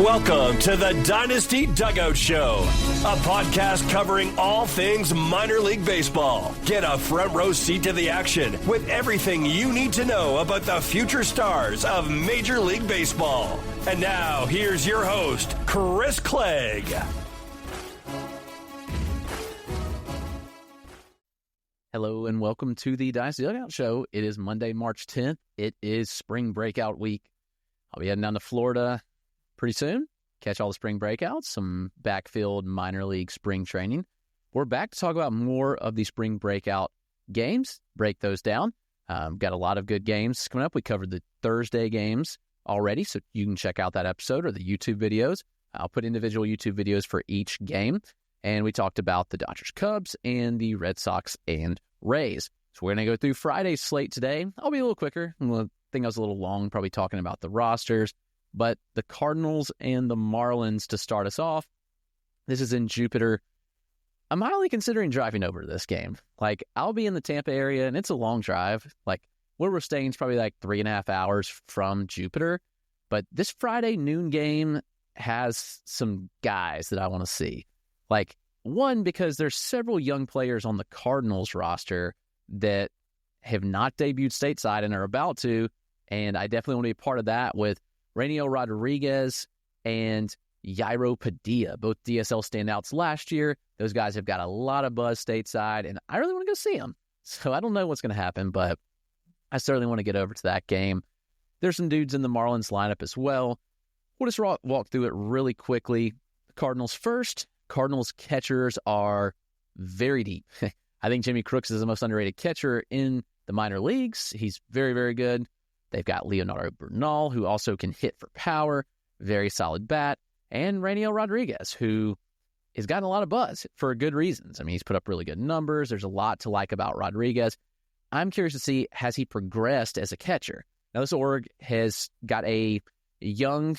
Welcome to the Dynasty Dugout Show, a podcast covering all things minor league baseball. Get a front row seat to the action with everything you need to know about the future stars of Major League Baseball. And now, here's your host, Chris Clegg. Hello and welcome to the Dynasty Dugout Show. It is Monday, March 10th. It is Spring Breakout week. I'll be heading down to Florida pretty soon. Catch all the spring breakouts, some backfield minor league spring training. We're back to talk about more of the spring breakout games, break those down. Got a lot of good games coming up. We covered the Thursday games already, so you can check out that episode or the YouTube videos. I'll put individual YouTube videos for each game. And we talked about the Dodgers Cubs and the Red Sox and Rays. So we're going to go through Friday's slate today. I'll be a little quicker. I think I was a little long, probably talking about the rosters. But the Cardinals and the Marlins to start us off. This is in Jupiter. I'm highly considering driving over to this game. I'll be in the Tampa area, and it's a long drive. Where we're staying is probably 3.5 hours from Jupiter. But this Friday noon game has some guys that I want to see. One, because there's several young players on the Cardinals roster that have not debuted stateside and are about to, and I definitely want to be a part of that with Rainiel Rodriguez and Yairo Padilla, both DSL standouts last year. Those guys have got a lot of buzz stateside, and I really want to go see them. So I don't know what's going to happen, but I certainly want to get over to that game. There's some dudes in the Marlins lineup as well. We'll just walk through it really quickly. The Cardinals first. Cardinals catchers are very deep. I think Jimmy Crooks is the most underrated catcher in the minor leagues. He's very, very good. They've got Leonardo Bernal, who also can hit for power, very solid bat, and Rainiel Rodriguez, who has gotten a lot of buzz for good reasons. I mean, he's put up really good numbers. There's a lot to like about Rodriguez. I'm curious to see, has he progressed as a catcher? Now, this org has got a young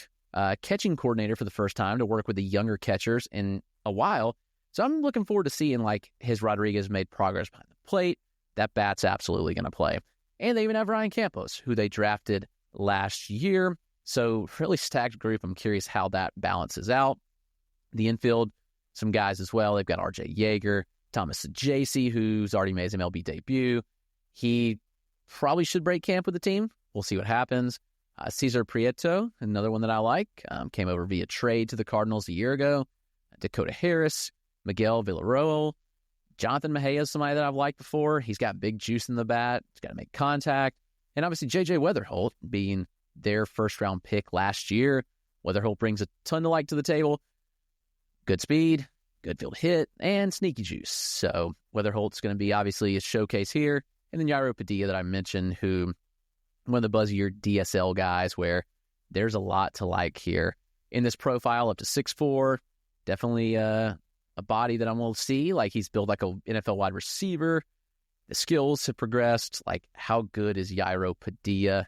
catching coordinator for the first time to work with the younger catchers in a while. So I'm looking forward to seeing, has Rodriguez made progress behind the plate? That bat's absolutely going to play. And they even have Ryan Campos, who they drafted last year. So really stacked group. I'm curious how that balances out. The infield, some guys as well. They've got R.J. Yeager, Thomas Saggese, who's already made his MLB debut. He probably should break camp with the team. We'll see what happens. Cesar Prieto, another one that I like, came over via trade to the Cardinals a year ago. Dakota Harris, Miguel Villarreal. Jonathan Mejia is somebody that I've liked before. He's got big juice in the bat. He's got to make contact. And obviously, J.J. Weatherholt being their first-round pick last year. Weatherholt brings a ton to like to the table. Good speed, good field hit, and sneaky juice. So Weatherholt's going to be obviously a showcase here. And then Yairo Padilla that I mentioned, who one of the buzzier DSL guys where there's a lot to like here. In this profile, up to 6'4", definitely a body that I'm going to see. He's built like a NFL wide receiver. The skills have progressed. How good is Yairo Padilla?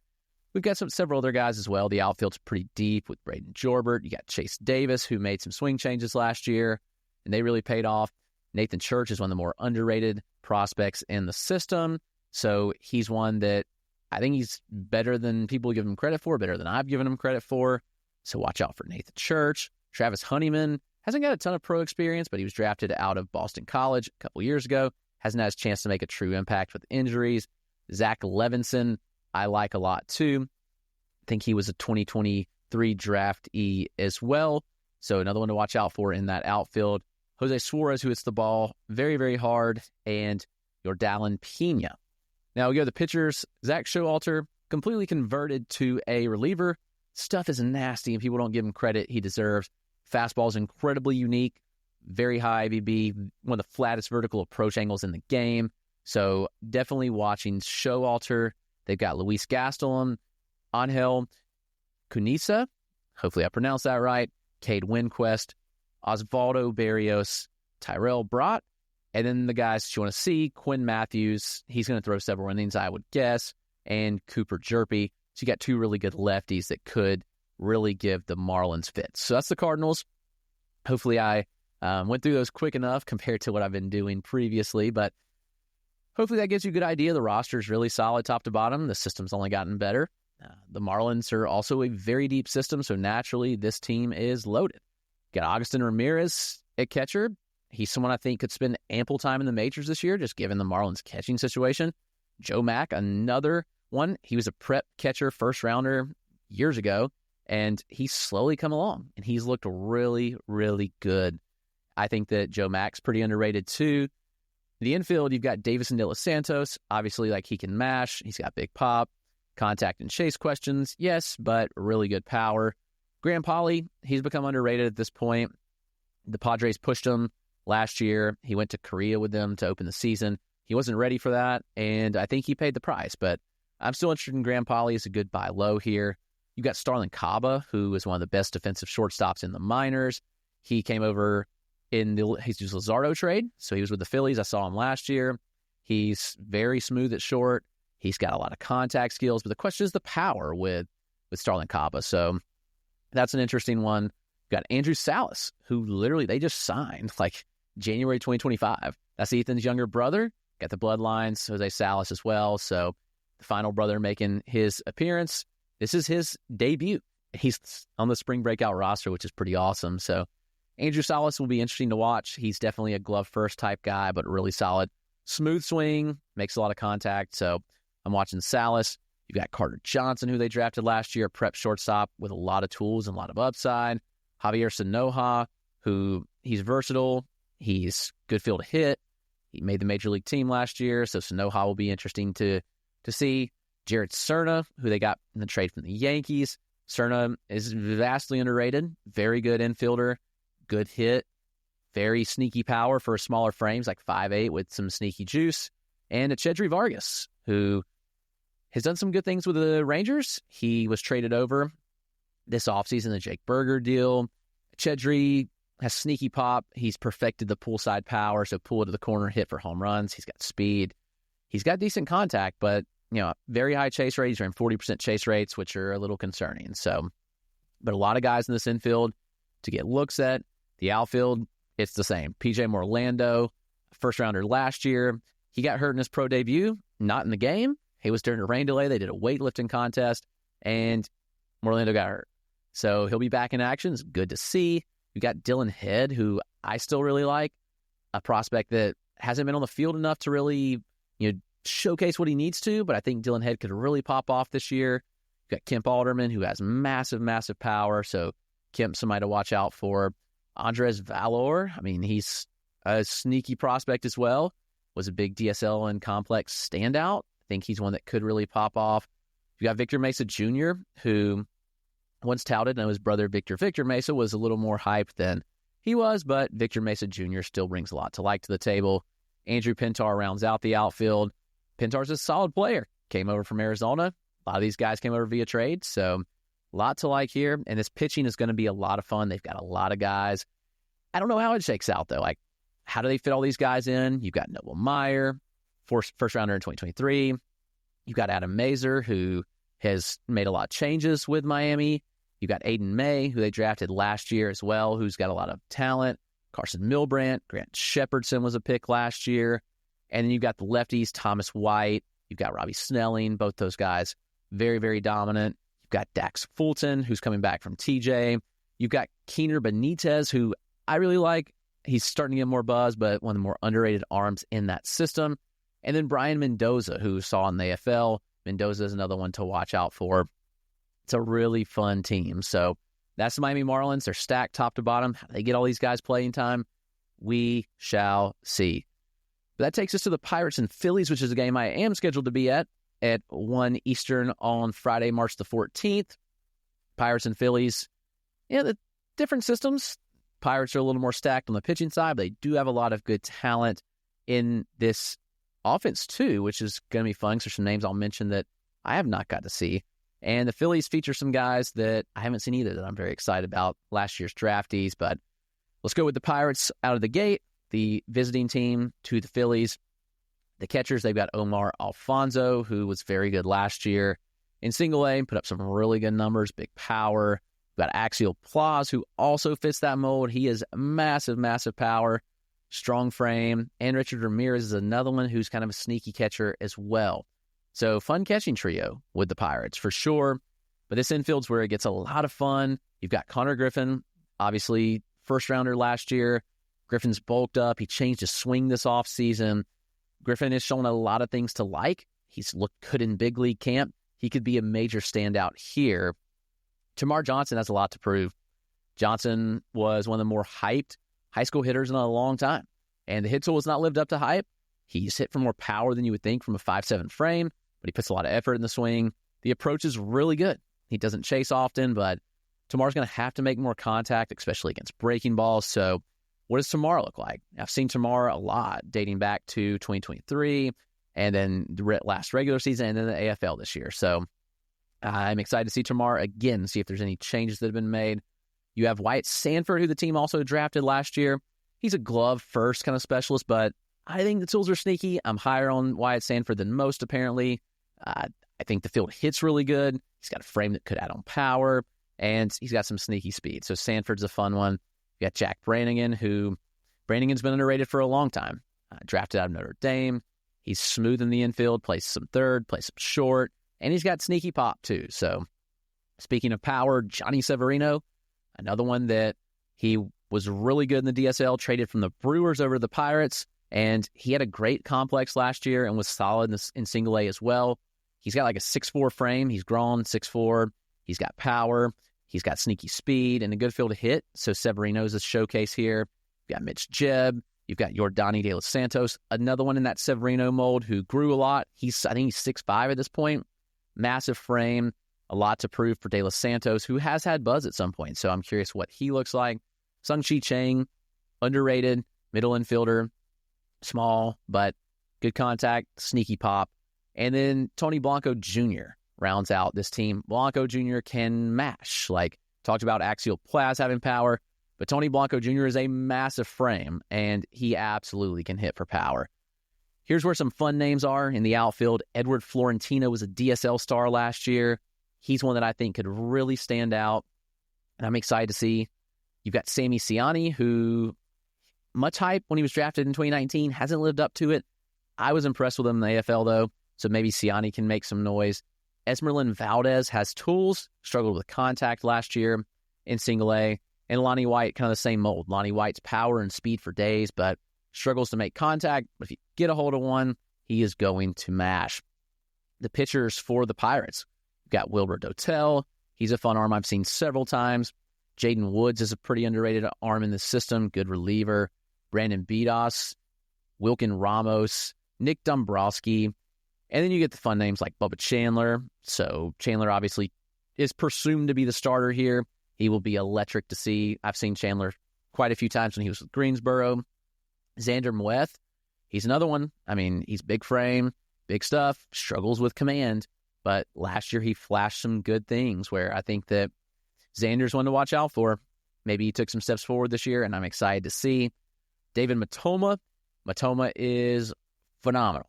We've got several other guys as well. The outfield's pretty deep with Braden Jorbert. You got Chase Davis, who made some swing changes last year, and they really paid off. Nathan Church is one of the more underrated prospects in the system. So he's one that I think he's better than people give him credit for, better than I've given him credit for. So watch out for Nathan Church. Travis Honeyman hasn't got a ton of pro experience, but he was drafted out of Boston College a couple years ago. Hasn't had a chance to make a true impact with injuries. Zach Levinson, I like a lot too. I think he was a 2023 draftee as well. So another one to watch out for in that outfield. Jose Suarez, who hits the ball very, very hard, and Yordan Pena. Now we go to the pitchers. Zach Showalter, completely converted to a reliever. Stuff is nasty, and people don't give him credit he deserves. Fastball is incredibly unique, very high IVB, one of the flattest vertical approach angles in the game. So definitely watching Showalter. They've got Luis Gastelum, Angel Cunisa, hopefully I pronounced that right, Cade Winquist, Osvaldo Barrios, Tyrell Brott, and then the guys that you want to see, Quinn Matthews, he's going to throw several innings, I would guess, and Cooper Jerpy. So you got two really good lefties that could really give the Marlins fits. So that's the Cardinals. Hopefully I went through those quick enough compared to what I've been doing previously, but hopefully that gives you a good idea. The roster is really solid top to bottom. The system's only gotten better. The Marlins are also a very deep system, so naturally this team is loaded. Got Augustin Ramirez at catcher. He's someone I think could spend ample time in the majors this year, just given the Marlins catching situation. Joe Mack, another one. He was a prep catcher, first rounder years ago, and he's slowly come along, and he's looked really, really good. I think that Joe Mack's pretty underrated too. The infield, you've got Davison De Los Santos. Obviously, like, he can mash. He's got big pop. Contact and chase questions, yes, but really good power. Graham Pauley, he's become underrated at this point. The Padres pushed him last year. He went to Korea with them to open the season. He wasn't ready for that, and I think he paid the price. But I'm still interested in Graham Pauley as a good buy low here. You've got Starlin Caba, who is one of the best defensive shortstops in the minors. He came over in the Jesus Luzardo trade, so he was with the Phillies. I saw him last year. He's very smooth at short. He's got a lot of contact skills, but the question is the power with Starlin Caba. So that's an interesting one. You've got Andrew Salas, who literally they just signed like January 2025. That's Ethan's younger brother. Got the bloodlines, Jose Salas as well. So the final brother making his appearance. This is his debut. He's on the spring breakout roster, which is pretty awesome. So Andrew Salas will be interesting to watch. He's definitely a glove first type guy, but really solid. Smooth swing, makes a lot of contact. So I'm watching Salas. You've got Carter Johnson, who they drafted last year, prep shortstop with a lot of tools and a lot of upside. Javier Sanoja, who he's versatile. He's good field hit. He made the major league team last year, so Sanoja will be interesting to see. Jared Cerna, who they got in the trade from the Yankees. Cerna is vastly underrated. Very good infielder, good hit, very sneaky power for smaller frames, like 5'8", with some sneaky juice. And a Chedry Vargas, who has done some good things with the Rangers. He was traded over this offseason, the Jake Berger deal. Chedry has sneaky pop. He's perfected the pull side power, so pull it to the corner, hit for home runs. He's got speed. He's got decent contact, but very high chase rates, around 40% chase rates, which are a little concerning. So, but a lot of guys in this infield to get looks at. The outfield, it's the same. PJ Morlando, first rounder last year. He got hurt in his pro debut, not in the game. He was during a rain delay. They did a weightlifting contest, and Morlando got hurt. So he'll be back in action. It's good to see. You got Dylan Head, who I still really like, a prospect that hasn't been on the field enough to really, showcase what he needs to, but I think Dylan Head could really pop off this year. You got Kemp Alderman, who has massive, massive power, so Kemp's somebody to watch out for. Andres Valor, he's a sneaky prospect as well, was a big DSL and complex standout. I think he's one that could really pop off. You got Victor Mesa Jr., who once touted, and his brother Victor Mesa was a little more hyped than he was, but Victor Mesa Jr. still brings a lot to like to the table. Andrew Pintar rounds out the outfield. Pintar's a solid player. Came over from Arizona. A lot of these guys came over via trade, so a lot to like here. And this pitching is going to be a lot of fun. They've got a lot of guys. I don't know how it shakes out, though. Like, how do they fit all these guys in? You've got Noble Meyer, first rounder in 2023. You've got Adam Mazer, who has made a lot of changes with Miami. You've got Aiden May, who they drafted last year as well, who's got a lot of talent. Carson Milbrandt, Grant Shepardson was a pick last year. And then you've got the lefties, Thomas White. You've got Robbie Snelling, both those guys, very, very dominant. You've got Dax Fulton, who's coming back from TJ. You've got Keener Benitez, who I really like. He's starting to get more buzz, but one of the more underrated arms in that system. And then Brian Mendoza, who saw in the AFL. Mendoza is another one to watch out for. It's a really fun team. So that's the Miami Marlins. They're stacked top to bottom. How do they get all these guys playing time? We shall see. But that takes us to the Pirates and Phillies, which is a game I am scheduled to be at 1 Eastern on Friday, March the 14th. Pirates and Phillies, the different systems. Pirates are a little more stacked on the pitching side, but they do have a lot of good talent in this offense too, which is going to be fun. There's some names I'll mention that I have not got to see. And the Phillies feature some guys that I haven't seen either that I'm very excited about, last year's draftees. But let's go with the Pirates out of the gate. The visiting team to the Phillies. The catchers, they've got Omar Alfonso, who was very good last year in single A, put up some really good numbers, big power. We've got Axiel Plaz, who also fits that mold. He is massive, massive power, strong frame. And Richard Ramirez is another one who's kind of a sneaky catcher as well. So fun catching trio with the Pirates for sure. But this infield's where it gets a lot of fun. You've got Connor Griffin, obviously first rounder last year. Griffin's bulked up. He changed his swing this offseason. Griffin has shown a lot of things to like. He's looked good in big league camp. He could be a major standout here. Tamar Johnson has a lot to prove. Johnson was one of the more hyped high school hitters in a long time. And the hit tool has not lived up to hype. He's hit for more power than you would think from a 5'7" frame, but he puts a lot of effort in the swing. The approach is really good. He doesn't chase often, but Tamar's going to have to make more contact, especially against breaking balls. So what does Tamar look like? I've seen Tamar a lot dating back to 2023 and then the last regular season and then the AFL this year. So I'm excited to see Tamar again, see if there's any changes that have been made. You have Wyatt Sanford, who the team also drafted last year. He's a glove first kind of specialist, but I think the tools are sneaky. I'm higher on Wyatt Sanford than most, apparently. I think the field hits really good. He's got a frame that could add on power, and he's got some sneaky speed. So Sanford's a fun one. You got Jack Brannigan, who Brannigan's been underrated for a long time. Drafted out of Notre Dame. He's smooth in the infield, plays some third, plays some short, and he's got sneaky pop too. So speaking of power, Johnny Severino, another one that he was really good in the DSL, traded from the Brewers over to the Pirates, and he had a great complex last year and was solid in single A as well. He's got like a 6'4" frame. He's grown 6'4". He's got power. He's got sneaky speed and a good field to hit. So Severino's a showcase here. You've got Mitch Jebb. You've got Yordani De Los Santos, another one in that Severino mold who grew a lot. I think he's 6'5" at this point. Massive frame. A lot to prove for De Los Santos, who has had buzz at some point. So I'm curious what he looks like. Sung-Chi Chang, underrated, middle infielder, small, but good contact, sneaky pop. And then Tony Blanco Jr. rounds out this team. Blanco Jr. can mash. Like, talked about Axial Plaz having power, but Tony Blanco Jr. is a massive frame, and he absolutely can hit for power. Here's where some fun names are in the outfield. Edward Florentino was a DSL star last year. He's one that I think could really stand out, and I'm excited to see. You've got Sammy Ciani, who much hype when he was drafted in 2019, hasn't lived up to it. I was impressed with him in the AFL, though, so maybe Ciani can make some noise. Esmeralyn Valdez has tools, struggled with contact last year in single A, and Lonnie White, kind of the same mold. Lonnie White's power and speed for days, but struggles to make contact. But if you get a hold of one, he is going to mash. The pitchers for the Pirates, you've got Wilbur Dotel. He's a fun arm I've seen several times. Jaden Woods is a pretty underrated arm in the system, good reliever. Brandon Bedos, Wilkin Ramos, Nick Dombrowski. And then you get the fun names like Bubba Chandler. So Chandler obviously is presumed to be the starter here. He will be electric to see. I've seen Chandler quite a few times when he was with Greensboro. Xander Mueth, he's another one. I mean, he's big frame, big stuff, struggles with command. But last year he flashed some good things where I think that Xander's one to watch out for. Maybe he took some steps forward this year, and I'm excited to see. David Matoma. Matoma is phenomenal.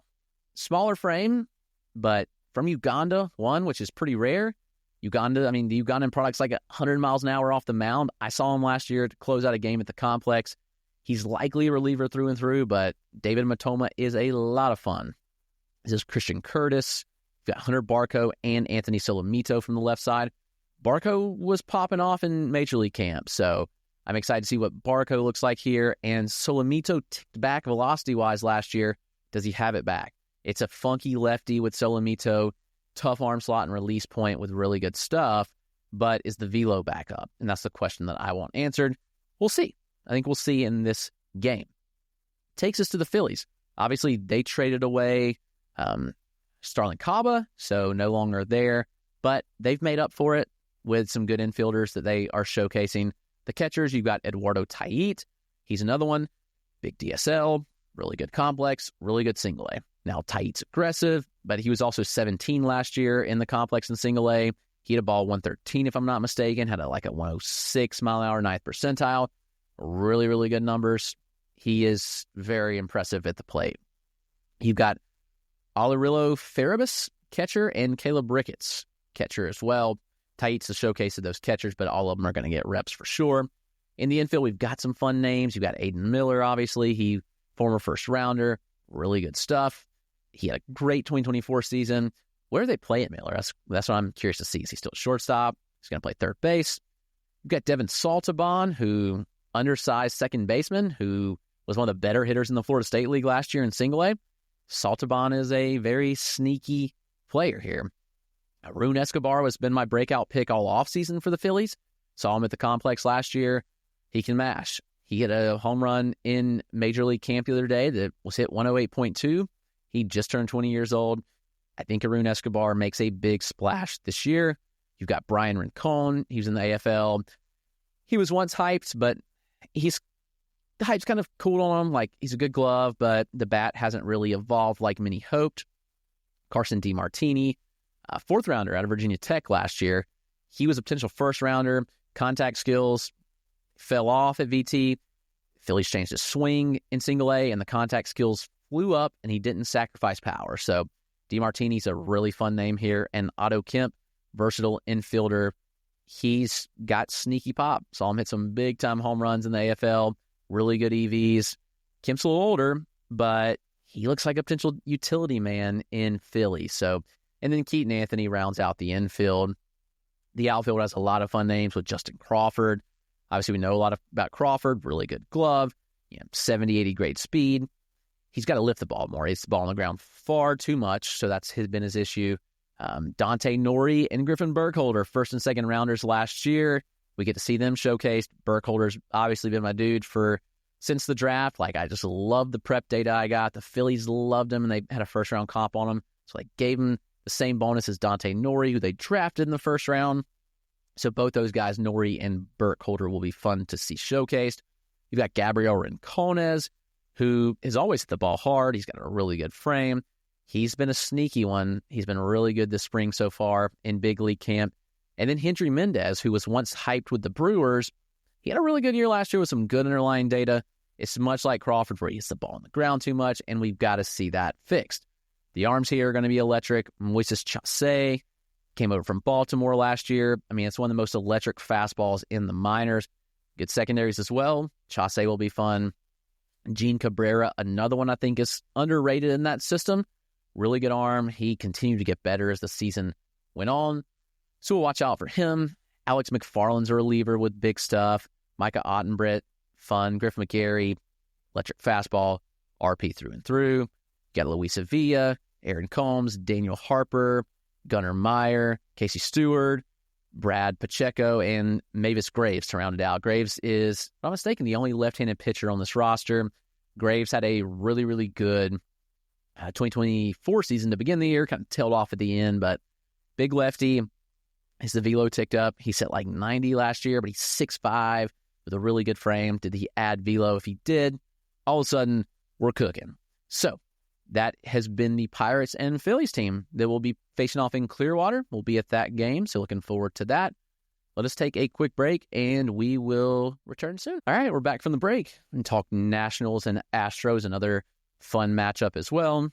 Smaller frame, but from Uganda, which is pretty rare. Uganda, I mean, the Ugandan product's like 100 miles an hour off the mound. I saw him last year to close out a game at the complex. He's likely a reliever through and through, but David Matoma is a lot of fun. This is Christian Curtis. You've got Hunter Barco and Anthony Solomito from the left side. Barco was popping off in Major League camp, so I'm excited to see what Barco looks like here. And Solomito ticked back velocity-wise last year. Does he have it back? It's a funky lefty with Solomito, tough arm slot and release point with really good stuff, but is the velo back up? And that's the question that I want answered. We'll see. I think we'll see in this game. Takes us to the Phillies. Obviously, they traded away Starlin Caba, so no longer there, but they've made up for it with some good infielders that they are showcasing. The catchers, you've got Eduardo Tait. He's another one. Big DSL, really good complex, really good single A. Now, Tait's aggressive, but he was also 17 last year in the complex and single A. He had a ball 113, if I'm not mistaken, had a 106 mile an hour, 9th percentile. Really, really good numbers. He is very impressive at the plate. You've got Alarillo Farabis, catcher, and Caleb Ricketts, catcher as well. Tait's the showcase of those catchers, but all of them are going to get reps for sure. In the infield, we've got some fun names. You've got Aiden Miller, obviously. He former first rounder, really good stuff. He had a great 2024 season. Where do they play at Miller? That's what I'm curious to see. Is he still a shortstop? He's going to play third base. You've got Devin Saltabon, who undersized second baseman, who was one of the better hitters in the Florida State League last year in single A. Saltabon is a very sneaky player here. Arun Escobar has been my breakout pick all offseason for the Phillies. Saw him at the complex last year. He can mash. He hit a home run in Major League Camp the other day that was hit 108.2. He just turned 20 years old. I think Arun Escobar makes a big splash this year. You've got Brian Rincon. He was in the AFL. He was once hyped, but the hype's kind of cooled on him. Like, he's a good glove, but the bat hasn't really evolved like many hoped. Carson DiMartini, a fourth rounder out of Virginia Tech last year. He was a potential first rounder. Contact skills fell off at VT. Phillies changed his swing in single A, and the contact skills flew up, and he didn't sacrifice power. So DiMartini's a really fun name here. And Otto Kemp, versatile infielder. He's got sneaky pop. Saw him hit some big-time home runs in the AFL. Really good EVs. Kemp's a little older, but he looks like a potential utility man in Philly. So, and then Keaton Anthony rounds out the infield. The outfield has a lot of fun names with Justin Crawford. Obviously, we know a lot about Crawford. Really good glove. 70, 80 grade speed. He's got to lift the ball more. He hits the ball on the ground far too much, so that's been his issue. Dante Nori and Griffin Burkholder, first and second rounders last year. We get to see them showcased. Burkholder's obviously been my dude since the draft. Like, I just love the prep data I got. The Phillies loved him, and they had a first-round comp on him. So I gave him the same bonus as Dante Nori, who they drafted in the first round. So both those guys, Nori and Burkholder, will be fun to see showcased. You've got Gabriel Rincones, who has always hit the ball hard. He's got a really good frame. He's been a sneaky one. He's been really good this spring so far in big league camp. And then Hendry Mendez, who was once hyped with the Brewers. He had a really good year last year with some good underlying data. It's much like Crawford, where he hits the ball on the ground too much, and we've got to see that fixed. The arms here are going to be electric. Moises Chase came over from Baltimore last year. I mean, it's one of the most electric fastballs in the minors. Good secondaries as well. Chase will be fun. Gene Cabrera, another one I think is underrated in that system. Really good arm. He continued to get better as the season went on. So we'll watch out for him. Alex McFarland's a reliever with big stuff. Micah Ottenbrett, fun. Griff McGarry, electric fastball. RP through and through. You got Luis Sevilla, Aaron Combs, Daniel Harper, Gunnar Meyer, Casey Stewart, Brad Pacheco, and Mavis Graves to round it out. Graves is, if I'm not mistaken, the only left-handed pitcher on this roster. Graves had a really, really good 2024 season to begin the year, kind of tailed off at the end, but big lefty. His velo ticked up. He set like 90 last year, but he's 6'5", with a really good frame. Did he add velo? If he did, all of a sudden, we're cooking. So that has been the Pirates and Phillies team that will be facing off in Clearwater. We'll be at that game, so looking forward to that. Let us take a quick break, and we will return soon. All right, we're back from the break and talk Nationals and Astros, another fun matchup as well.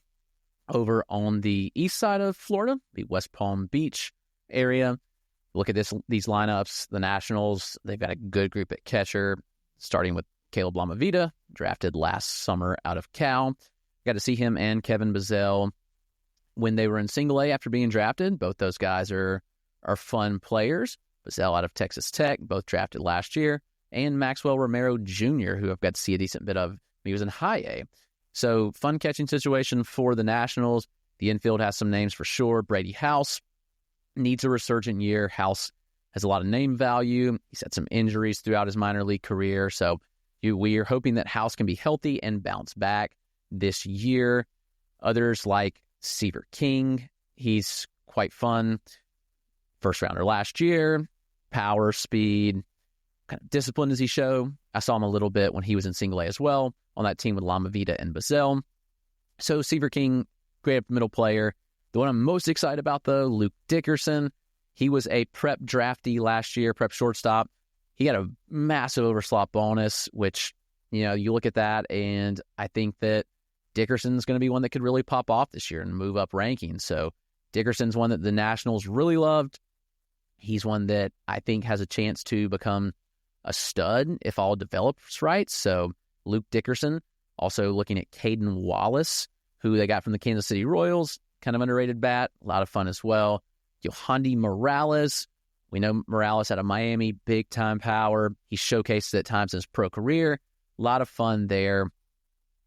Over on the east side of Florida, the West Palm Beach area. Look at these lineups. The Nationals, they've got a good group at catcher, starting with Caleb Lamavita, drafted last summer out of Cal. Got to see him and Kevin Bazell when they were in single A after being drafted. Both those guys are fun players. Bazell out of Texas Tech, both drafted last year. And Maxwell Romero Jr., who I've got to see a decent bit of. He was in high A. So fun catching situation for the Nationals. The infield has some names for sure. Brady House needs a resurgent year. House has a lot of name value. He's had some injuries throughout his minor league career. So we are hoping that House can be healthy and bounce back this year. Others like Seaver King. He's quite fun. First rounder last year. Power, speed, kind of discipline does he show? I saw him a little bit when he was in single A as well on that team with Lamavita and Bazell. So Seaver King, great middle player. The one I'm most excited about, though, Luke Dickerson. He was a prep draftee last year, prep shortstop. He got a massive overslot bonus, which, you look at that, and I think that Dickerson's going to be one that could really pop off this year and move up rankings. So Dickerson's one that the Nationals really loved. He's one that I think has a chance to become a stud if all develops right. So Luke Dickerson. Also looking at Caden Wallace, who they got from the Kansas City Royals, kind of underrated bat, a lot of fun as well. Yohandy Morales, we know Morales out of Miami, big-time power. He showcased it at times in his pro career. A lot of fun there.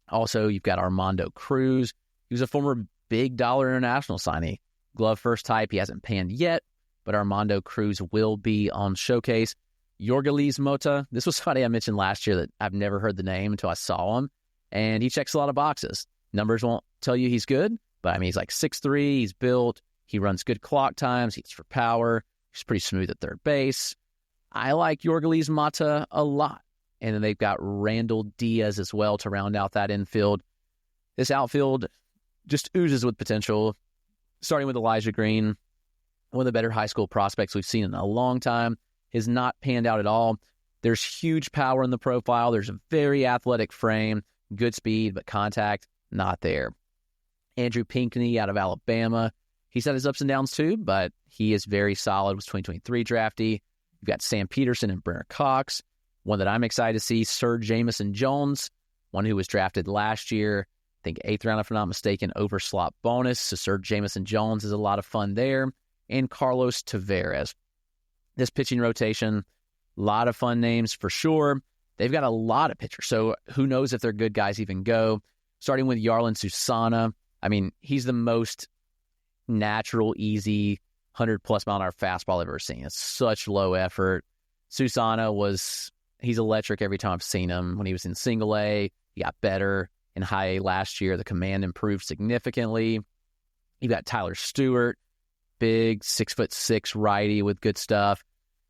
Also, you've got Armando Cruz. He was a former big-dollar international signee. Glove first type. He hasn't panned yet, but Armando Cruz will be on showcase. Yorgelis Mota. This was somebody I mentioned last year that I've never heard the name until I saw him, and he checks a lot of boxes. Numbers won't tell you he's good, but I mean, he's like 6'3", he's built, he runs good clock times, he's for power, he's pretty smooth at third base. I like Yorgelis Mota a lot. And then they've got Randall Diaz as well to round out that infield. This outfield just oozes with potential, starting with Elijah Green, one of the better high school prospects we've seen in a long time, has not panned out at all. There's huge power in the profile. There's a very athletic frame, good speed, but contact, not there. Andrew Pinckney out of Alabama. He's had his ups and downs too, but he is very solid. Was 2023 draftee. You've got Sam Peterson and Brenner Cox. One that I'm excited to see, Sir Jamison Jones, one who was drafted last year, I think 8th round if I'm not mistaken, over slot bonus. So Sir Jamison Jones is a lot of fun there. And Carlos Tavares. This pitching rotation, a lot of fun names for sure. They've got a lot of pitchers, so who knows if their good guys even go. Starting with Yarlin Susana. I mean, he's the most natural, easy, 100-plus mile-an-hour fastball I've ever seen. It's such low effort. Susana he's electric every time I've seen him. When he was in single A, he got better. In high A last year, the command improved significantly. You got Tyler Stewart, big 6'6" righty with good stuff.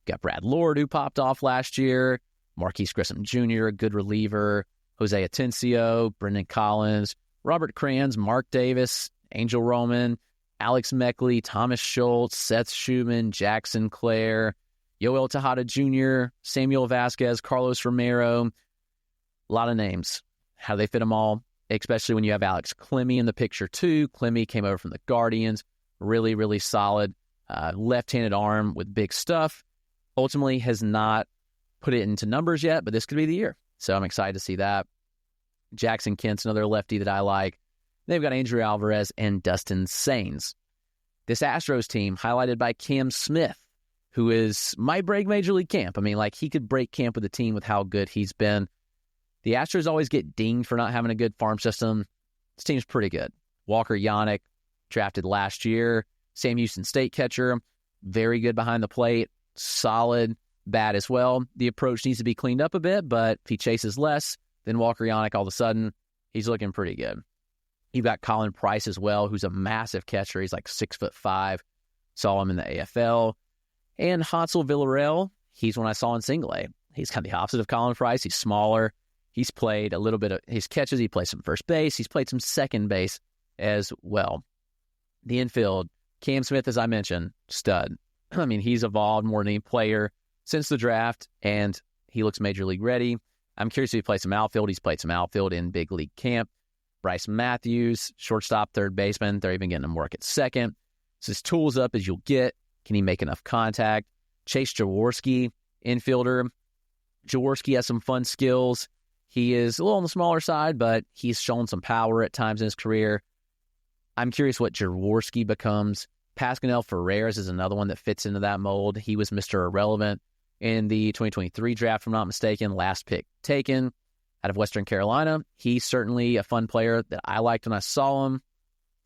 Got Brad Lord, who popped off last year. Marquise Grissom Jr., a good reliever. Jose Atencio, Brendan Collins, Robert Kranz, Mark Davis, Angel Roman, Alex Meckley, Thomas Schultz, Seth Schumann, Jackson Clare, Yoel Tejada Jr., Samuel Vasquez, Carlos Romero. A lot of names. How do they fit them all? Especially when you have Alex Clemmie in the picture too. Clemmie came over from the Guardians. Really, really solid. Left-handed arm with big stuff. Ultimately has not put it into numbers yet, but this could be the year. So I'm excited to see that. Jackson Kent's another lefty that I like. They've got Andrew Alvarez and Dustin Saines. This Astros team highlighted by Cam Smith, who might break Major League camp. I mean, like, he could break camp with the team with how good he's been. The Astros always get dinged for not having a good farm system. This team's pretty good. Walker Yannick, drafted last year. Sam Houston State catcher, very good behind the plate. Solid bat as well. The approach needs to be cleaned up a bit, but if he chases less than Walker Yannick, all of a sudden, he's looking pretty good. You've got Colin Price as well, who's a massive catcher. He's like 6'5". Saw him in the AFL. And Hansel Villarreal, he's one I saw in single A. He's kind of the opposite of Colin Price. He's smaller. He's played a little bit of his catches. He plays some first base. He's played some second base as well. The infield, Cam Smith, as I mentioned, stud. I mean, he's evolved more than any player since the draft, and he looks Major League ready. I'm curious if he plays some outfield. He's played some outfield in big league camp. Bryce Matthews, shortstop, third baseman. They're even getting him work at second. So his tools up as you'll get. Can he make enough contact? Chase Jaworski, infielder. Jaworski has some fun skills. He is a little on the smaller side, but he's shown some power at times in his career. I'm curious what Jaworski becomes. Pascal Ferreras is another one that fits into that mold. He was Mr. Irrelevant in the 2023 draft, if I'm not mistaken. Last pick taken out of Western Carolina. He's certainly a fun player that I liked when I saw him.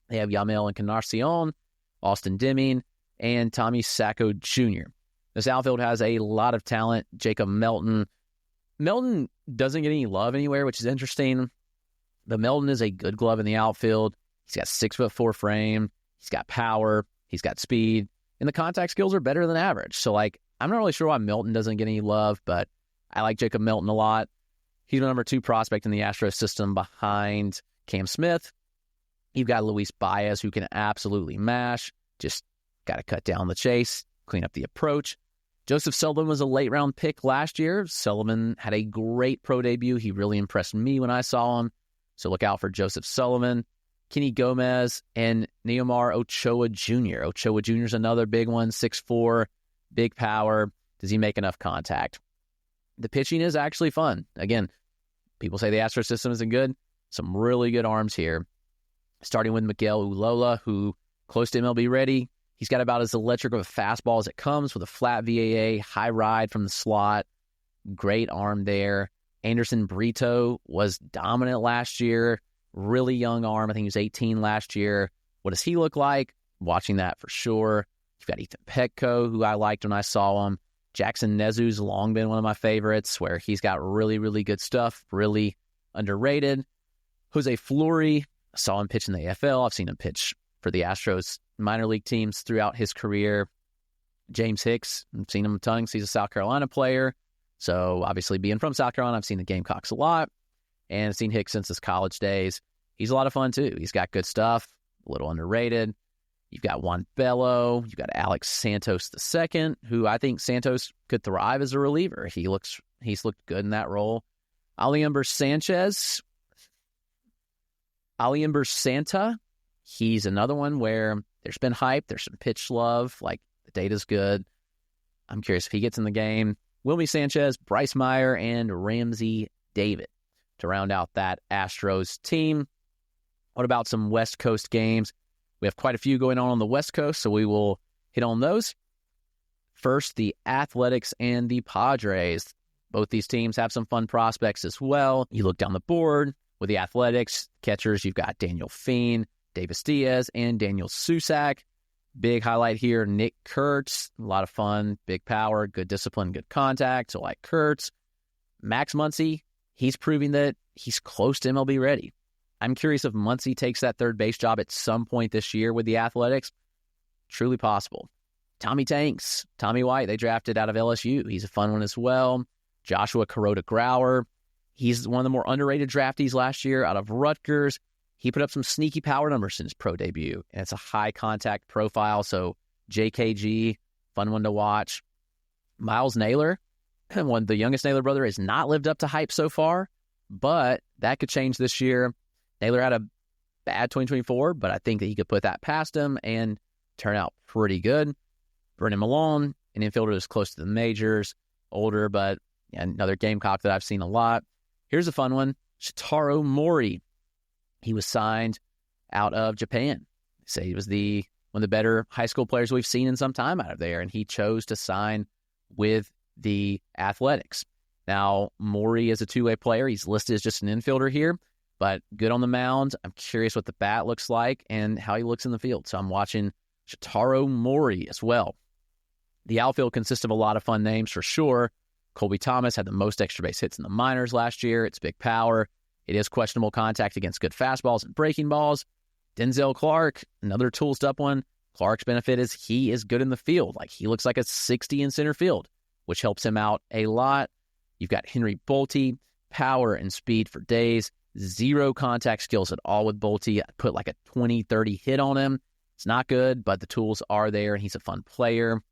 They have Yamel Encarnacion, Austin Deming, and Tommy Sacco Jr. This outfield has a lot of talent. Jacob Melton. Melton doesn't get any love anywhere, which is interesting. But Melton is a good glove in the outfield. He's got 6'4" frame. He's got power. He's got speed. And the contact skills are better than average. So, I'm not really sure why Melton doesn't get any love, but I like Jacob Melton a lot. He's the number 2 prospect in the Astros system behind Cam Smith. You've got Luis Baez, who can absolutely mash. Just got to cut down the chase, clean up the approach. Joseph Sullivan was a late-round pick last year. Sullivan had a great pro debut. He really impressed me when I saw him. So look out for Joseph Sullivan. Kenny Gomez and Neomar Ochoa Jr. Ochoa Jr. is another big one, 6'4", big power. Does he make enough contact? The pitching is actually fun. Again, people say the Astro system isn't good. Some really good arms here. starting with Miguel Ulola, who close to MLB ready. He's got about as electric of a fastball as it comes with a flat VAA, high ride from the slot, great arm there. Anderson Brito was dominant last year, really young arm. I think he was 18 last year. What does he look like? Watching that for sure. You've got Ethan Petco, who I liked when I saw him. Jackson Nezu's long been one of my favorites, where he's got really, really good stuff, really underrated. Jose Fleury, I saw him pitch in the AFL. I've seen him pitch for the Astros minor league teams throughout his career. James Hicks, I've seen him a ton. He's a South Carolina player. So obviously being from South Carolina, I've seen the Gamecocks a lot and I've seen Hicks since his college days. He's a lot of fun too. He's got good stuff, a little underrated. You've got Juan Bello. You've got Alex Santos II, who I think Santos could thrive as a reliever. He's looked good in that role. Aliember Santa, he's another one where there's been hype. There's some pitch love. Like, the data's good. I'm curious if he gets in the game. Wilmy Sanchez, Bryce Meyer, and Ramsey David to round out that Astros team. What about some West Coast games? We have quite a few going on the West Coast, so we will hit on those. First, the Athletics and the Padres. Both these teams have some fun prospects as well. You look down the board with the Athletics catchers, you've got Daniel Feen, Davis Diaz, and Daniel Susac. Big highlight here, Nick Kurtz. A lot of fun, big power, good discipline, good contact. So like Kurtz. Max Muncy, he's proving that he's close to MLB ready. I'm curious if Muncy takes that third base job at some point this year with the Athletics. Truly possible. Tommy Tanks, Tommy White, they drafted out of LSU. He's a fun one as well. Joshua Kuroda-Grauer, he's one of the more underrated draftees last year out of Rutgers. He put up some sneaky power numbers in his pro debut, and it's a high-contact profile, so JKG, fun one to watch. Miles Naylor, the youngest Naylor brother, has not lived up to hype so far, but that could change this year. Naylor had a bad 2024, but I think that he could put that past him and turn out pretty good. Vernon Malone, an infielder that's close to the majors, older, but another Gamecock that I've seen a lot. Here's a fun one, Shitaro Mori. He was signed out of Japan. They say he was one of the better high school players we've seen in some time out of there, and he chose to sign with the Athletics. Now, Mori is a two-way player. He's listed as just an infielder here, but good on the mound. I'm curious what the bat looks like and how he looks in the field. So I'm watching Shitaro Mori as well. The outfield consists of a lot of fun names for sure. Colby Thomas had the most extra base hits in the minors last year. It's big power. It is questionable contact against good fastballs and breaking balls. Denzel Clark, another toolsed up one. Clark's benefit is he is good in the field. Like, he looks like a 60 in center field, which helps him out a lot. You've got Henry Bolte, power and speed for days. Zero contact skills at all with Bolte. I put like a 20-30 hit on him. It's not good, but the tools are there, and he's a fun player.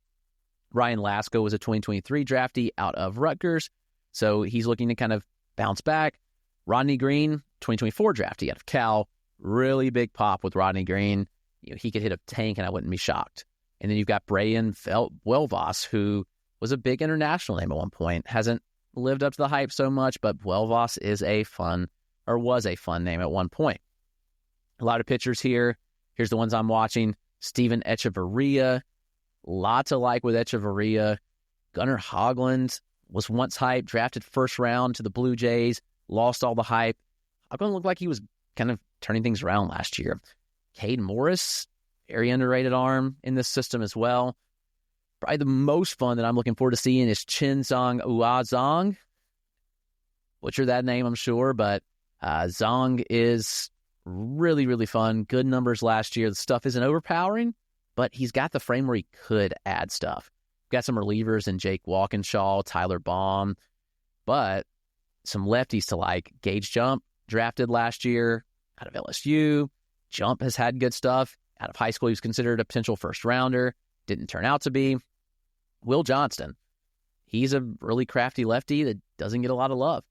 Ryan Lasko was a 2023 draftee out of Rutgers, so he's looking to kind of bounce back. Rodney Green, 2024 draftee out of Cal. Really big pop with Rodney Green. He could hit a tank, and I wouldn't be shocked. And then you've got Brian Welvos, who was a big international name at one point. Hasn't lived up to the hype so much, but Welvos was a fun name at one point. A lot of pitchers here. Here's the ones I'm watching. Steven Echeverria. Lot to like with Echeverria. Gunnar Hoglund was once hyped, drafted first round to the Blue Jays, lost all the hype. Hoglund looked like he was kind of turning things around last year. Cade Morris, very underrated arm in this system as well. Probably the most fun that I'm looking forward to seeing is Chin-Zong Uazong. Butcher that name, I'm sure, but Zong is really, really fun. Good numbers last year. The stuff isn't overpowering, but he's got the frame where he could add stuff. Got some relievers in Jake Walkinshaw, Tyler Baum, but some lefties to like. Gage Jump, drafted last year out of LSU. Jump has had good stuff. Out of high school, he was considered a potential first-rounder. Didn't turn out to be. Will Johnston, he's a really crafty lefty that doesn't get a lot of love.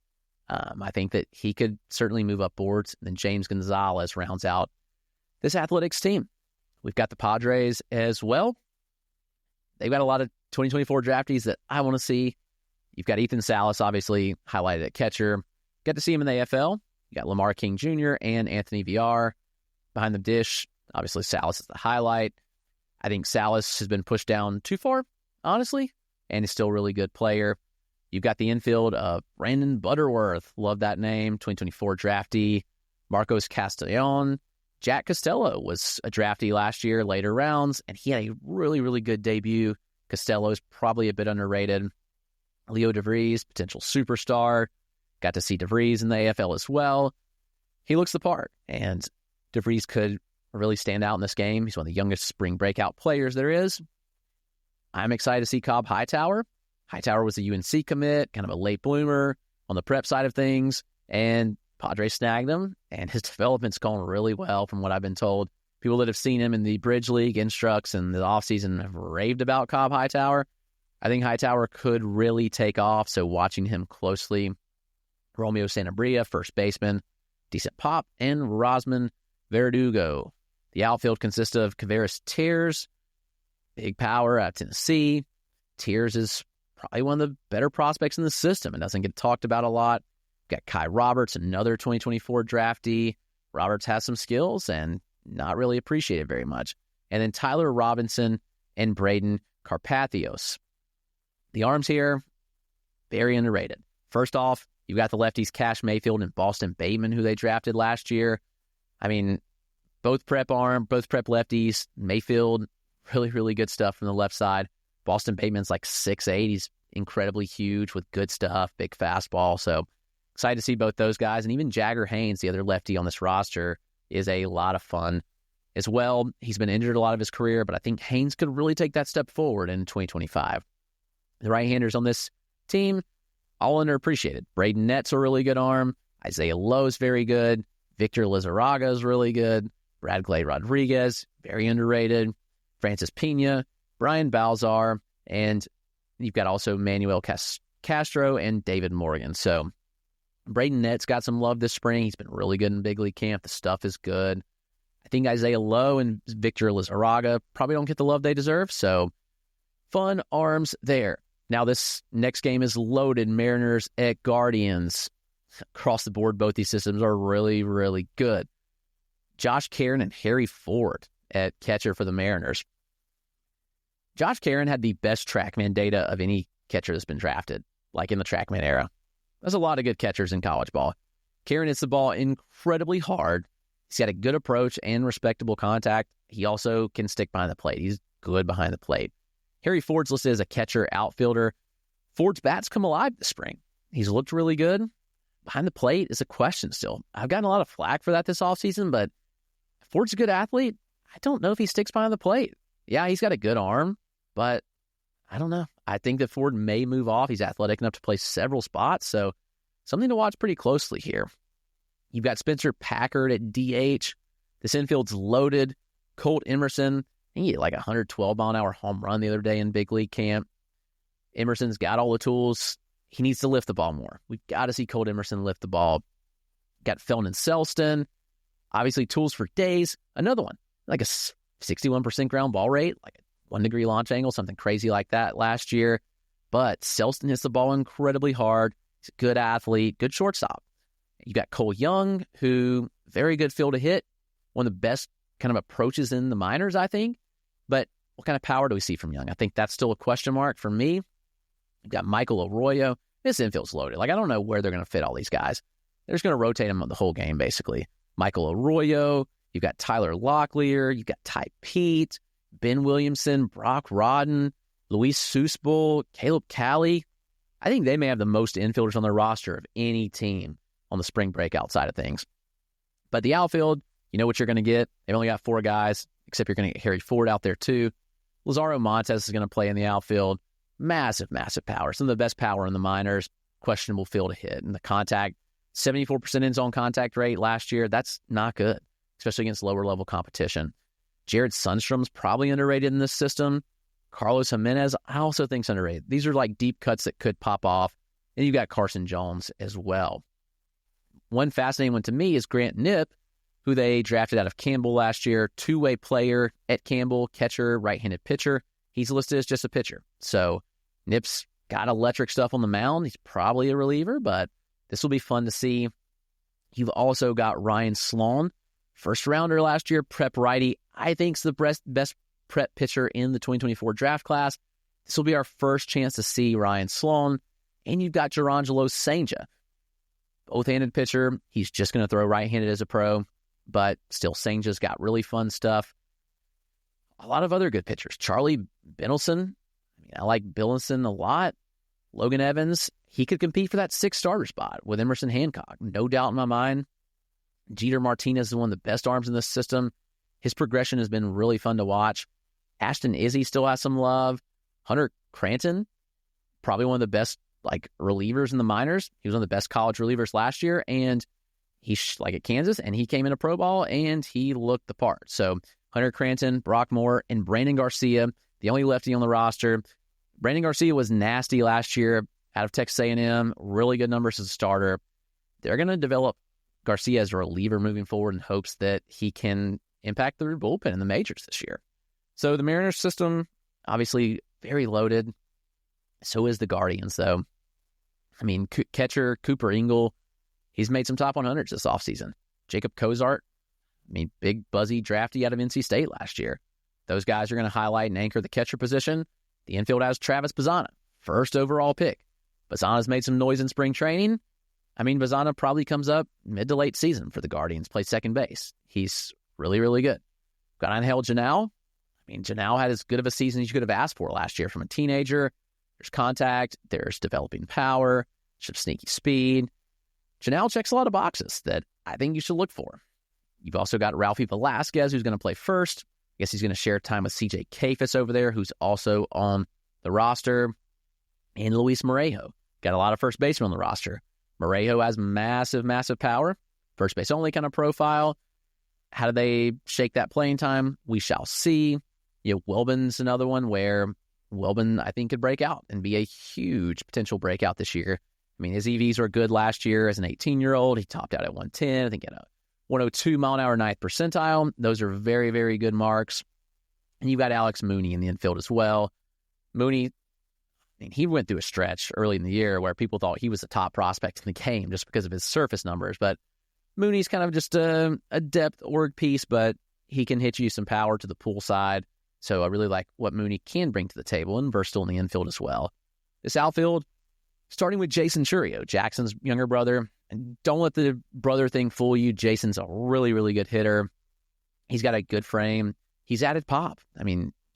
I think that he could certainly move up boards. And then James Gonzalez rounds out this Athletics team. We've got the Padres as well. They've got a lot of 2024 draftees that I want to see. You've got Ethan Salas, obviously, highlighted at catcher. Got to see him in the AFL. You got Lamar King Jr. and Anthony Villar. behind the dish, obviously Salas is the highlight. I think Salas has been pushed down too far, honestly, and is still a really good player. You've got the infield of Brandon Butterworth. Love that name. 2024 draftee. Marcos Castellon. Jack Costello was a draftee last year, later rounds, and he had a really, really good debut. Costello is probably a bit underrated. Leo DeVries, potential superstar. Got to see DeVries in the AFL as well. He looks the part, and DeVries could really stand out in this game. He's one of the youngest spring breakout players there is. I'm excited to see Cobb Hightower. Hightower was a UNC commit, kind of a late bloomer on the prep side of things, and Padres snagged him, and his development's going really well from what I've been told. People that have seen him in the Bridge League instructs and the offseason have raved about Cobb Hightower. I think Hightower could really take off, so watching him closely. Romeo Sanabria, first baseman, decent pop, and Rosman Verdugo. The outfield consists of Kavaris Tears, big power out of Tennessee. Tears is probably one of the better prospects in the system and doesn't get talked about a lot. Got Kai Roberts, another 2024 draftee. Roberts has some skills and not really appreciated very much. And then Tyler Robinson and Braden Carpathios. The arms here, very underrated. First off, you've got the lefties Cash Mayfield and Boston Bateman, who they drafted last year. I mean, both prep lefties. Mayfield, really, really good stuff from the left side. Boston Bateman's like 6'8". He's incredibly huge with good stuff, big fastball. So excited to see both those guys. And even Jagger Haynes, the other lefty on this roster, is a lot of fun as well. He's been injured a lot of his career, but I think Haynes could really take that step forward in 2025. The right-handers on this team, all underappreciated. Braden Nett's a really good arm. Isaiah Lowe's very good. Victor Lizarraga is really good. Brad Glade Rodriguez, very underrated. Francis Pena, Brian Balzar, and you've got also Manuel Castro and David Morgan. So Braden Nett's got some love this spring. He's been really good in big league camp. The stuff is good. I think Isaiah Lowe and Victor Lizarraga probably don't get the love they deserve. So fun arms there. Now this next game is loaded. Mariners at Guardians. Across the board, both these systems are really, really good. Josh Caron and Harry Ford at catcher for the Mariners. Josh Caron had the best TrackMan data of any catcher that's been drafted, like in the TrackMan era. There's a lot of good catchers in college ball. Caron hits the ball incredibly hard. He's got a good approach and respectable contact. He also can stick behind the plate. He's good behind the plate. Harry Ford's listed as a catcher outfielder. Ford's bats come alive this spring. He's looked really good. Behind the plate is a question still. I've gotten a lot of flack for that this offseason, but Ford's a good athlete. I don't know if he sticks behind the plate. Yeah, he's got a good arm, but I don't know. I think that Ford may move off. He's athletic enough to play several spots, so something to watch pretty closely here. You've got Spencer Packard at DH. This infield's loaded. Colt Emerson, he hit like a 112-mile-an-hour home run the other day in big league camp. Emerson's got all the tools. He needs to lift the ball more. We've got to see Colt Emerson lift the ball. Got Felton Selston. Obviously, tools for days. Another one, like a 61% ground ball rate, like a 1-degree launch angle, something crazy like that last year. But Selston hits the ball incredibly hard. He's a good athlete, good shortstop. You got Cole Young, who very good field to hit. One of the best kind of approaches in the minors, I think. But what kind of power do we see from Young? I think that's still a question mark for me. You've got Michael Arroyo. This infield's loaded. Like, I don't know where they're going to fit all these guys. They're just going to rotate them the whole game, basically. Michael Arroyo. You've got Tyler Locklear. You've got Ty Pete, Ben Williamson, Brock Rodden, Luis Susbol, Caleb Cali. I think they may have the most infielders on their roster of any team on the spring breakout side of things. But the outfield, you know what you're going to get. They've only got 4 guys, except you're going to get Harry Ford out there too. Lazaro Montes is going to play in the outfield. Massive, massive power. Some of the best power in the minors. Questionable field to hit. And the contact, 74% in-zone contact rate last year. That's not good, especially against lower-level competition. Jared Sundstrom's probably underrated in this system. Carlos Jimenez, I also think is underrated. These are like deep cuts that could pop off. And you've got Carson Jones as well. One fascinating one to me is Grant Knipp, who they drafted out of Campbell last year. 2-way player at Campbell, catcher, right-handed pitcher. He's listed as just a pitcher. So Knipp's got electric stuff on the mound. He's probably a reliever, but this will be fun to see. You've also got Ryan Sloan First rounder last year, prep righty. I think is the best prep pitcher in the 2024 draft class. This will be our first chance to see Ryan Sloan. And you've got Gerangelo Senja. Both-handed pitcher. He's just going to throw right-handed as a pro. But still, Senja's got really fun stuff. A lot of other good pitchers. Charlie Billingson. I like Billingson a lot. Logan Evans. He could compete for that 6th starter spot with Emerson Hancock. No doubt in my mind. Jeter Martinez is one of the best arms in this system. His progression has been really fun to watch. Ashton Izzy still has some love. Hunter Cranton, probably one of the best relievers in the minors. He was one of the best college relievers last year, and he's at Kansas, and he came into pro ball, and he looked the part. So Hunter Cranton, Brock Moore, and Brandon Garcia, the only lefty on the roster. Brandon Garcia was nasty last year out of Texas A&M. Really good numbers as a starter. They're going to develop Garcia as a reliever moving forward in hopes that he can impact their bullpen in the majors this year. So the Mariners system, obviously very loaded. So is the Guardians, though. Catcher Cooper Ingle, he's made some top 100s this offseason. Jacob Cozart, big buzzy drafty out of NC State last year. Those guys are going to highlight and anchor the catcher position. The infield has Travis Bazzana, first overall pick. Bazzana's made some noise in spring training. Bazzana probably comes up mid to late season for the Guardians, plays second base. He's really, really good. Got Angel Janelle. Janelle had as good of a season as you could have asked for last year from a teenager. There's contact. There's developing power. Some sneaky speed. Janelle checks a lot of boxes that I think you should look for. You've also got Ralphie Velasquez, who's going to play first. I guess he's going to share time with CJ Kafis over there, who's also on the roster. And Luis Morejo. Got a lot of first basemen on the roster. Morejo has massive, massive power. First base only kind of profile. How do they shake that playing time? We shall see. Wilbon's another one where Wilbon, I think, could break out and be a huge potential breakout this year. His EVs were good last year as an 18-year-old. He topped out at 110. I think at a 102 mile-an-hour 9th percentile. Those are very, very good marks. And you've got Alex Mooney in the infield as well. Mooney, he went through a stretch early in the year where people thought he was the top prospect in the game just because of his surface numbers. But Mooney's kind of just a depth org piece, but he can hit you some power to the pull side. So I really like what Mooney can bring to the table, and versatile in the infield as well. This outfield, starting with Jason Churio, Jackson's younger brother. And don't let the brother thing fool you. Jason's a really, really good hitter. He's got a good frame. He's added pop.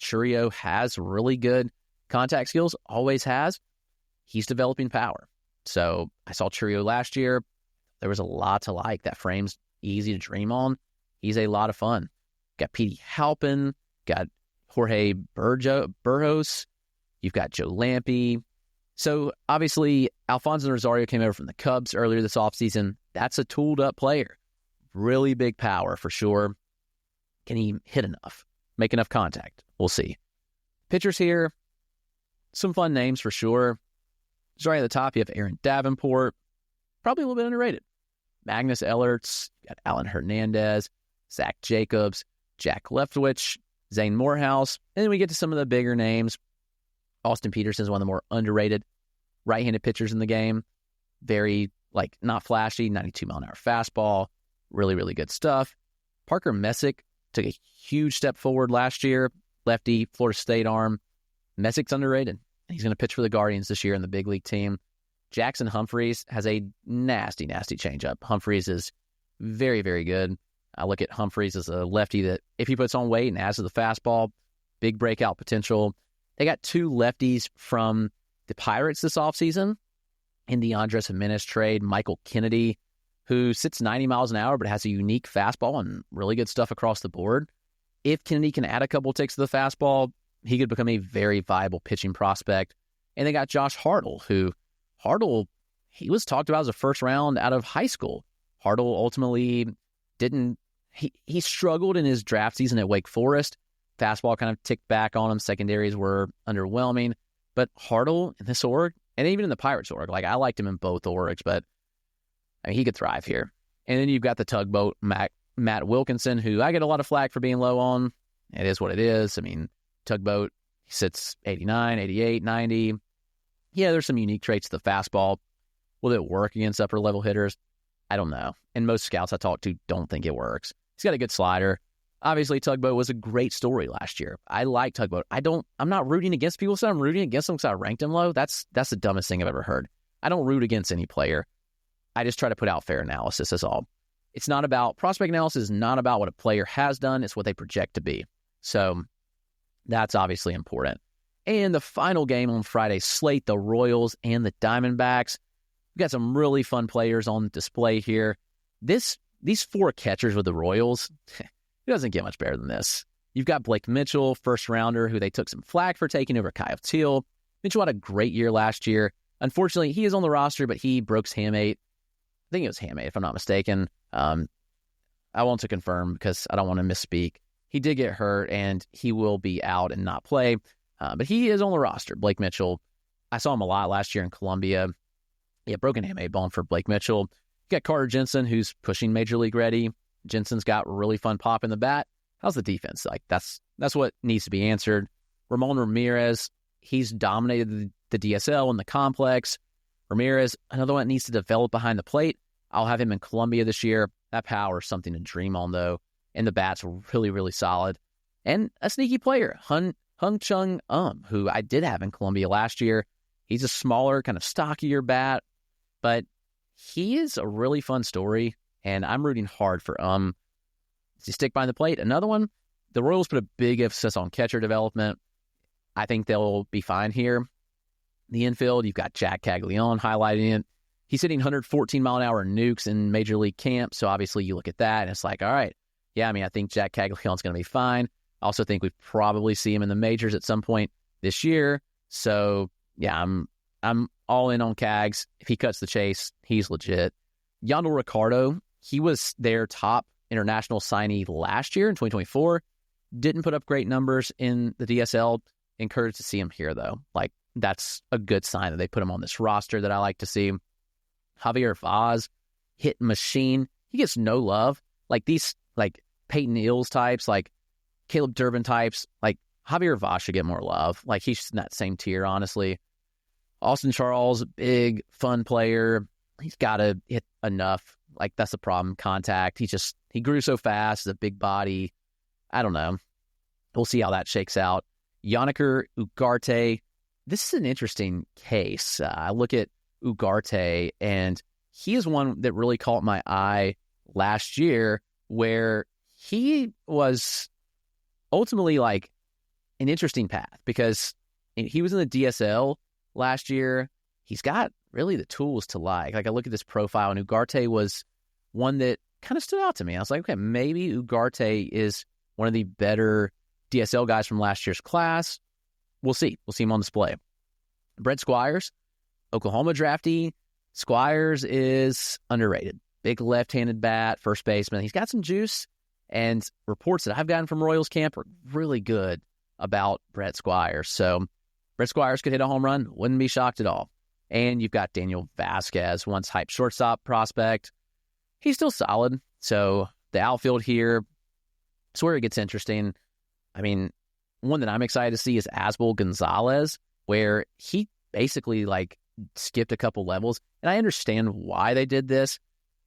Churio has really good contact skills, always has. He's developing power. So I saw Churio last year. There was a lot to like. That frame's easy to dream on. He's a lot of fun. Got Petey Halpin. Got Jorge Burgos. You've got Joe Lampe. So, obviously, Alfonso Rosario came over from the Cubs earlier this offseason. That's a tooled-up player. Really big power, for sure. Can he hit enough? Make enough contact? We'll see. Pitchers here, some fun names for sure. Starting at the top, you have Aaron Davenport. Probably a little bit underrated. Magnus Ellerts. Got Alan Hernandez. Zach Jacobs. Jack Leftwich. Zane Morehouse. And then we get to some of the bigger names. Austin Peterson is one of the more underrated right-handed pitchers in the game. Very, not flashy, 92 mile-an-hour fastball. Really, really good stuff. Parker Messick took a huge step forward last year. Lefty, Florida State arm. Messick's underrated. He's going to pitch for the Guardians this year in the big league team. Jackson Humphreys has a nasty, nasty changeup. Humphreys is very, very good. I look at Humphreys as a lefty that, if he puts on weight and adds to the fastball, big breakout potential. They got 2 lefties from the Pirates this offseason in the Andres Jimenez trade. Michael Kennedy, who sits 90 miles an hour but has a unique fastball and really good stuff across the board. If Kennedy can add a couple ticks to the fastball, he could become a very viable pitching prospect. And they got Josh Hartle, he was talked about as a first round out of high school. Hartle ultimately he struggled in his draft season at Wake Forest. Fastball kind of ticked back on him. Secondaries were underwhelming. But Hartle in this org, and even in the Pirates org, I liked him in both orgs, but he could thrive here. And then you've got the tugboat, Matt Wilkinson, who I get a lot of flack for being low on. It is what it is. Tugboat, he sits 89, 88, 90. Yeah, there's some unique traits to the fastball. Will it work against upper-level hitters? I don't know. And most scouts I talk to don't think it works. He's got a good slider. Obviously, Tugboat was a great story last year. I like Tugboat. I'm not rooting against people, so I'm rooting against them because I ranked him low. That's the dumbest thing I've ever heard. I don't root against any player. I just try to put out fair analysis, that's all. It's not about, prospect analysis is not about what a player has done. It's what they project to be. So that's obviously important. And the final game on Friday's slate, the Royals and the Diamondbacks. We've got some really fun players on display here. These 4 catchers with the Royals, it doesn't get much better than this. You've got Blake Mitchell, first rounder, who they took some flack for taking over Kyle Teal. Mitchell had a great year last year. Unfortunately, he is on the roster, but he broke his hamate. I think it was hamate, if I'm not mistaken. I want to confirm because I don't want to misspeak. He did get hurt, and he will be out and not play. But he is on the roster, Blake Mitchell. I saw him a lot last year in Columbia. Yeah, broken hamate bone for Blake Mitchell. You got Carter Jensen, who's pushing Major League ready. Jensen's got really fun pop in the bat. How's the defense? Like that's what needs to be answered. Ramon Ramirez, he's dominated the DSL and the complex. Ramirez, another one that needs to develop behind the plate. I'll have him in Columbia this year. That power is something to dream on, though. And the bat's really, really solid. And a sneaky player, Hung Chung who I did have in Columbia last year. He's a smaller, kind of stockier bat, but he is a really fun story, and I'm rooting hard for Does he stick by the plate? Another one, the Royals put a big emphasis on catcher development. I think they'll be fine here. The infield, you've got Jack Caglione highlighting it. He's hitting 114-mile-an-hour nukes in Major League camp, so obviously you look at that, and it's like, all right, yeah, I think Jack Caglione's going to be fine. I also think we probably see him in the majors at some point this year. So, yeah, I'm all in on Cags. If he cuts the chase, he's legit. Yandel Ricardo, he was their top international signee last year in 2024. Didn't put up great numbers in the DSL. Encouraged to see him here, though. Like, that's a good sign that they put him on this roster that I like to see. Javier Vaz, hit machine. He gets no love. Like these, like Peyton Ills types, like Caleb Durbin types, like Javier Vaz should get more love. Like he's in that same tier, honestly. Austin Charles, big, fun player. He's got to hit enough. Like that's the problem. Contact. He grew so fast. A big body. I don't know. We'll see how that shakes out. Yoniker Ugarte. This is an interesting case. I look at Ugarte, and he is one that really caught my eye last year, where he was ultimately like an interesting path because he was in the DSL last year. He's got really the tools to like I look at this profile, and Ugarte was one that kind of stood out to me. I was like, okay, maybe Ugarte is one of the better DSL guys from last year's class. We'll see. We'll see him on display. Brett Squires, Oklahoma draftee. Squires is underrated. Big left-handed bat, first baseman. He's got some juice, and reports that I've gotten from Royals camp are really good about Brett Squires. So Brett Squires could hit a home run. Wouldn't be shocked at all. And you've got Daniel Vasquez, once hyped shortstop prospect. He's still solid. So the outfield here, it's where it gets interesting. One that I'm excited to see is Asbel Gonzalez, where he basically skipped a couple levels. And I understand why they did this.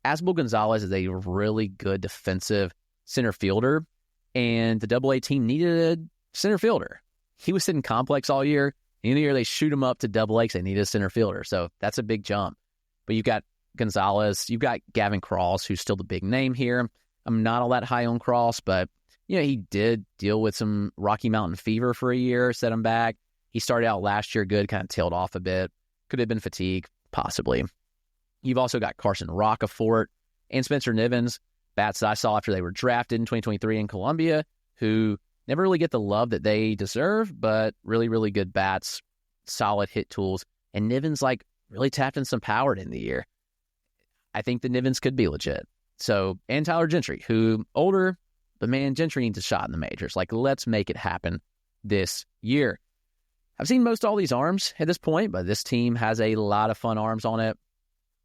Asbel Gonzalez is a really good defensive center fielder, and the AA team needed a center fielder. He was sitting complex all year. In the year they shoot him up to AA because they needed a center fielder. So that's a big jump. But you've got Gonzalez, you've got Gavin Cross, who's still the big name here. I'm not all that high on Cross, but he did deal with some Rocky Mountain fever for a year, set him back. He started out last year good, kind of tailed off a bit. Could have been fatigue, possibly. You've also got Carson Rocafort and Spencer Nivens, bats that I saw after they were drafted in 2023 in Columbia, who never really get the love that they deserve, but really, really good bats, solid hit tools. And Nivens really tapped in some power in the year. I think the Nivens could be legit. So, and Tyler Gentry, who older, but man, Gentry needs a shot in the majors. Let's make it happen this year. I've seen most all these arms at this point, but this team has a lot of fun arms on it.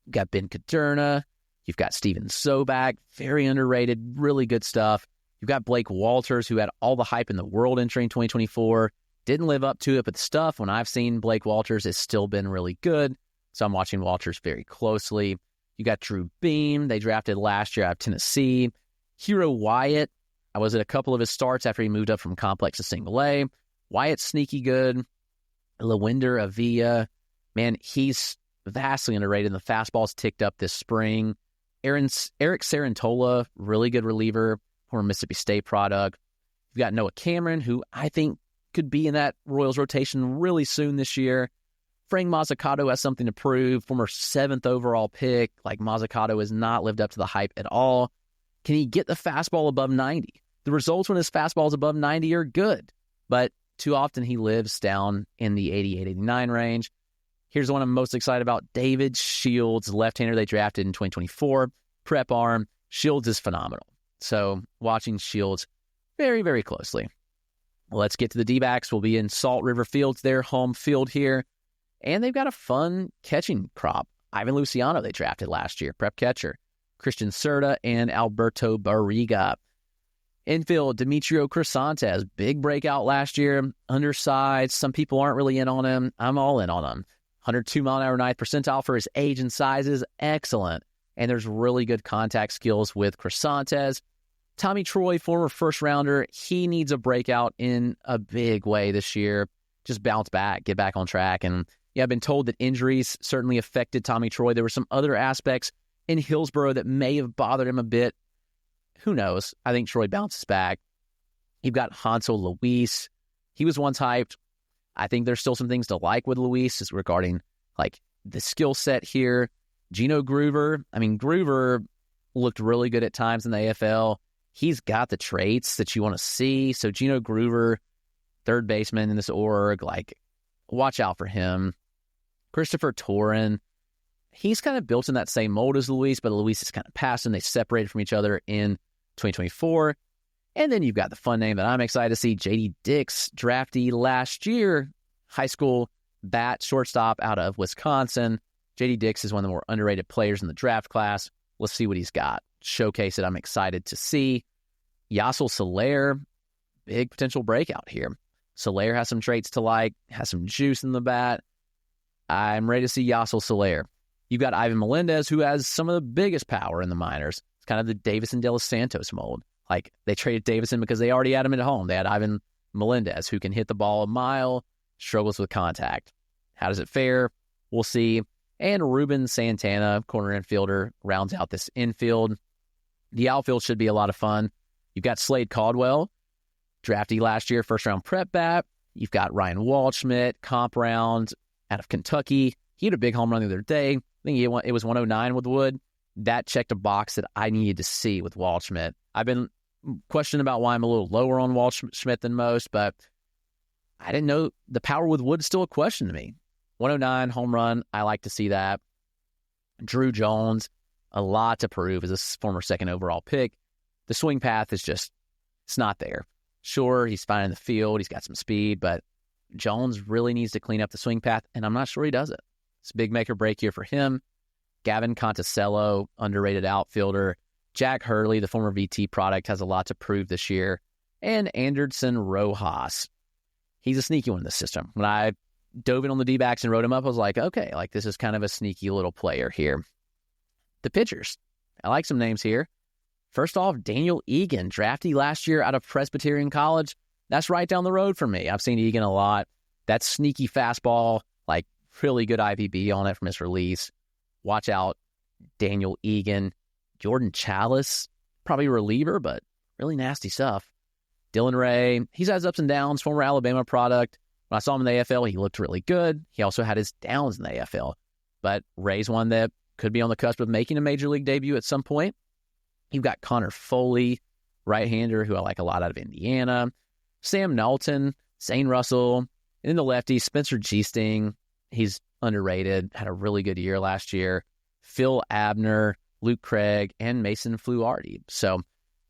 You've got Ben Caderna. You've got Steven Sobak, very underrated, really good stuff. You've got Blake Walters, who had all the hype in the world entering 2024. Didn't live up to it, but the stuff when I've seen Blake Walters has still been really good. So I'm watching Walters very closely. You got Drew Beam. They drafted last year out of Tennessee. Hero Wyatt, I was at a couple of his starts after he moved up from complex to single A. Wyatt's sneaky good. Lawinder Avila, man, he's vastly underrated. The fastball's ticked up this spring. Eric Sarantola, really good reliever, former Mississippi State product. You've got Noah Cameron, who I think could be in that Royals rotation really soon this year. Frank Mazzucato has something to prove, former 7th overall pick. Like, Mazzucato has not lived up to the hype at all. Can he get the fastball above 90? The results when his fastball is above 90 are good, but too often he lives down in the 88, 89 range. Here's the one I'm most excited about. David Shields, left-hander they drafted in 2024. Prep arm. Shields is phenomenal. So watching Shields very, very closely. Let's get to the D-backs. We'll be in Salt River Fields, their home field here. And they've got a fun catching crop. Ivan Luciano they drafted last year, prep catcher. Christian Serta and Alberto Barriga. Infield, Demetrio Crisantes, big breakout last year, undersized. Some people aren't really in on him. I'm all in on him. 102-mile-an-hour ninth percentile for his age and size is excellent. And there's really good contact skills with Crisantes. Tommy Troy, former first-rounder, he needs a breakout in a big way this year. Just bounce back, get back on track. And yeah, I've been told that injuries certainly affected Tommy Troy. There were some other aspects in Hillsborough that may have bothered him a bit. Who knows? I think Troy bounces back. You've got Hansel Luis. He was once hyped. I think there's still some things to like with Luis is regarding like the skill set here. Gino Groover. I mean, Groover looked really good at times in the AFL. He's got the traits that you want to see. So Gino Groover, third baseman in this org, like, watch out for him. Christopher Torin. He's kind of built in that same mold as Luis, but Luis is kind of past him. They separated from each other in 2024. And then you've got the fun name that I'm excited to see, J.D. Dix, draftee last year, high school bat shortstop out of Wisconsin. J.D. Dix is one of the more underrated players in the draft class. Let's see what he's got. Showcase it. I'm excited to see. Yasel Soler, big potential breakout here. Soler has some traits to like, has some juice in the bat. I'm ready to see Yasel Soler. You've got Ivan Melendez, who has some of the biggest power in the minors. It's kind of the Davison De Los Santos mold. Like, they traded Davison because they already had him at home. They had Ivan Melendez, who can hit the ball a mile, struggles with contact. How does it fare? We'll see. And Ruben Santana, corner infielder, rounds out this infield. The outfield should be a lot of fun. You've got Slade Caldwell, draftee last year, first-round prep bat. You've got Ryan Waldschmidt, comp round out of Kentucky. He had a big home run the other day. I think it was 109 with Wood. That checked a box that I needed to see with Waldschmidt. I've been questioning about why I'm a little lower on Waldschmidt than most, but I didn't know the power with Wood is still a question to me. 109 home run, I like to see that. Drew Jones, a lot to prove as a former 2nd overall pick. The swing path is just, it's not there. Sure, he's fine in the field, he's got some speed, but Jones really needs to clean up the swing path, and I'm not sure he does it. It's a big make or break year for him. Gavin Conticello, underrated outfielder. Jack Hurley, the former VT product, has a lot to prove this year. And Anderson Rojas. He's a sneaky one in the system. When I dove in on the D-backs and wrote him up, I was like, okay, like this is kind of a sneaky little player here. The pitchers. I like some names here. First off, Daniel Egan, draftee last year out of Presbyterian College. That's right down the road for me. I've seen Egan a lot. That sneaky fastball, like really good IVB on it from his release. Watch out, Daniel Egan. Jordan Chalice, probably a reliever, but really nasty stuff. Dylan Ray, he's had his ups and downs, former Alabama product. When I saw him in the AFL, he looked really good. He also had his downs in the AFL. But Ray's one that could be on the cusp of making a major league debut at some point. You've got Connor Foley, right-hander, who I like a lot out of Indiana. Sam Knowlton, Zane Russell. And then the lefty, Spencer Gisting. He's underrated, had a really good year last year. Phil Abner, Luke Craig, and Mason Fluharty. So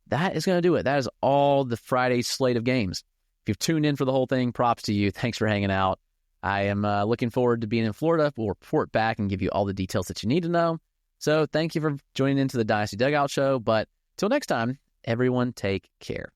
that is going to do it. That is all the Friday slate of games. If you've tuned in for the whole thing, props to you. Thanks for hanging out. I am looking forward to being in Florida. We'll report back and give you all the details that you need to know. So thank you for joining into the Dynasty Dugout Show. But till next time, everyone take care.